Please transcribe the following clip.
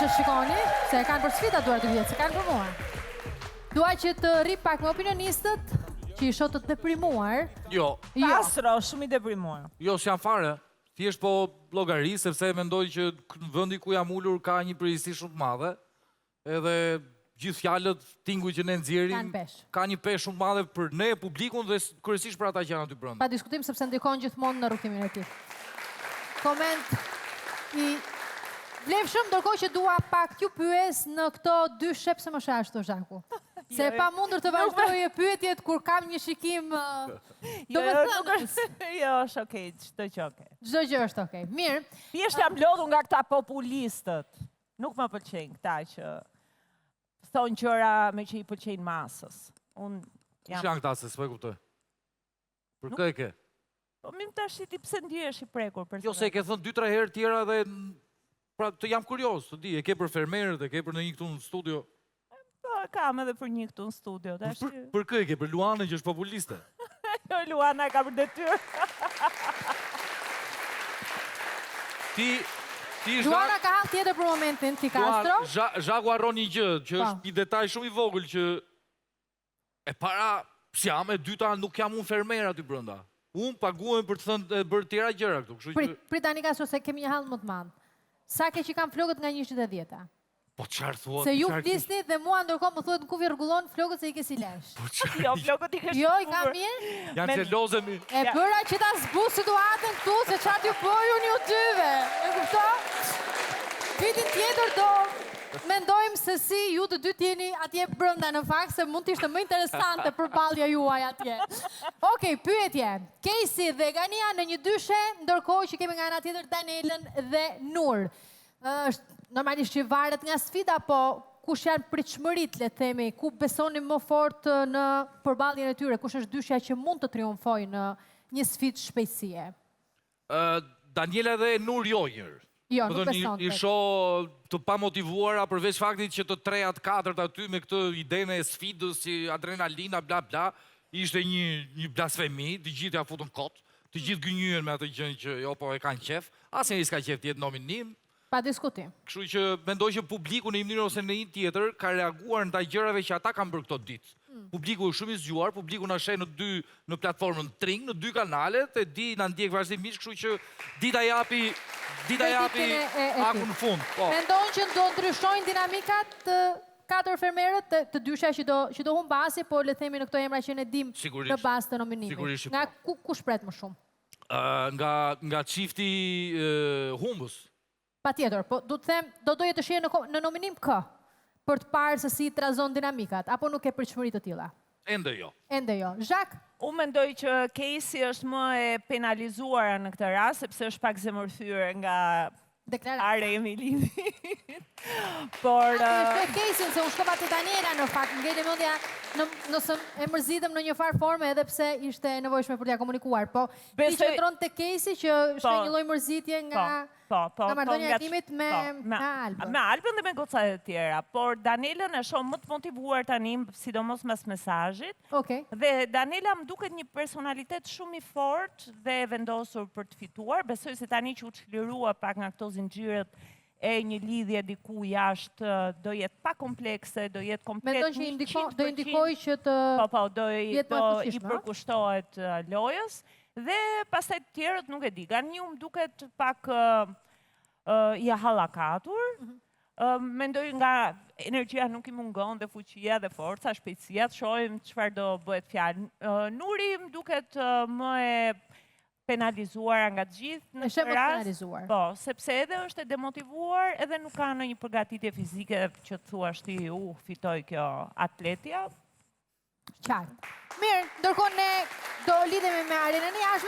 që shikoni, se kanë për sfida duar të vjetë, se kanë për mua. Dua që të rri pak me opinionistët, që i shoh të deprimuar. Jo. Pastro, shumë i deprimuar. Jo, s'jam fare. Thjesht po llogari, sepse mendoj që në vendi ku jam ulur ka një përgjegjësi shumë të madhe. Edhe gjithë fjalët tinguj që ne nxjerrim ka një peshë shumë të madhe për ne, publikun dhe kryesisht për ata që janë aty brenda. Pa diskutim sepse ndikon gjithmonë në rrugtimin e tij. Koment i vlefshëm, ndërkohë që dua pak t'ju pyes në këto dy shepse më ashtu, Zhaku. Se e pa mundur të vazhdoj pyetjet kur kam një shikim domethënës. Jo, është okej, çdo gjë okej. Çdo gjë është okej. Mirë. Thjesht jam lodhur nga këta populistët. Nuk më pëlqejnë këta që thonë gjëra me që i pëlqejnë masës. Kush janë këta se s'po e kuptoj? Për kë e ke? Po më tash ti pse ndihesh i prekur për Jo, se e ke thënë 2-3 herë tjera dhe pra të jam kurioz, të di, e ke për fermerët, e ke për në një këtu në studio. Po, kam edhe për një këtu në studio. Për kë e ke? Për Luanën që është populiste? Jo, Luana e ka për detyrë. Luana ka hall tjetër për momentin, ti Castro. Zhaku harron një gjë, që është një detaj shumë i vogël që e para jam, e dyta nuk jam unë fermer aty brenda. Unë paguhem për të thënë bërë tjera gjëra këtu, kështu që Prit tani Castro se kemi një hall më të madh. Sa ke që kam flokët nga 110-a? Po çfarë thua? Se ju flisni dhe mua ndërkohë më thuhet në kuvi rregullon flokët se i ke si lesh. Jo, flokët i ke shumë. Jo, i kam mirë. Janë xheloze mi. E bëra që ta zbus situatën këtu se çfarë ju bëj unë ju dyve. E kupton? Vitin tjetër do mendojmë se si ju të dy jeni atje brenda në fakt se mund të ishte më interesante përballja juaj atje. Okej, pyetje. Casey dhe Gania në një dyshe, ndërkohë që kemi nga ana tjetër Danielën dhe Nur. Është normalisht që varet nga sfida, po kush janë pritshmëritë, le të themi, ku besoni më fort në përballjen e tyre, kush është dyshja që mund të triumfojë në një sfidë shpejtësie? Daniela dhe Nur jo njërë. Jo, nuk beson. I shoh të pamotivuara përveç faktit që të treja të katërt aty me këtë idenë e sfidës, si adrenalina, bla bla, ishte një blasfemi, të gjithë ja futën kot, të gjithë gënjyen me atë gjë që jo po e kanë qef, asnjëri s'ka qef të jetë nominim. Pa diskutim. Kështu që mendoj që publiku në një mënyrë ose në një tjetër ka reaguar ndaj gjërave që ata kanë bërë këto ditë. Publiku është shumë i zgjuar, publiku na sheh në platformën Tring, në 2 kanalet, e di na ndjek vazhdimisht, kështu që dita japi akun në fund. Mendon që do ndryshojnë dinamikat 4 fermerët të dysha që do humbasi, po le themi në këto emra që ne dim në bazë të nominimit. Nga ku shpret më shumë? Nga çifti humbës. Patjetër, po du të them, do doje të shihe në nominim kë? Për të parë se si trazon dinamikat, apo nuk e pritshmëri të tilla? Ende jo. Ende jo. Zhak? Unë mendoj që Casey është më e penalizuar në këtë rast, sepse është pak zemërthyer nga Are Emilini. Por... Casey, se unë shkova të Daniela në fakt, ngeli mendja nëse e mërzitëm në një farë forme edhe pse ishte nevojshme për t'ja komunikuar, po ti qëndron te Casey që është një lloj mërzitje nga marrëdhënia e timit me Albën. Me Albën dhe me gocat e tjera, por Danielën e shoh më të motivuar tani, sidomos mes mesazhit. Dhe Daniela më duket një personalitet shumë i fortë dhe e vendosur për të fituar. Besoj se tani që u çlirua pak nga këto zinxhirët e një lidhje diku jashtë do jetë pa komplekse, do jetë komplet 100%. Mendon që do indikoj që të do i përkushtohet lojës. Dhe pastaj të tjerët nuk e di. Ganiu më duket pak i hallakatur. Mendoj nga energjia nuk i mungon dhe fuqia dhe forca, shpejtësia, të shohim çfarë do bëhet fjalë. Nuri më duket më e penalizuar nga të gjithë në këtë rast. Po, sepse edhe është e demotivuar, edhe nuk ka ndonjë përgatitje fizike që të thuash ti, fitoi kjo atletja. Qartë. Mirë, ndërkohë ne do lidhemi me arenën e jashtme.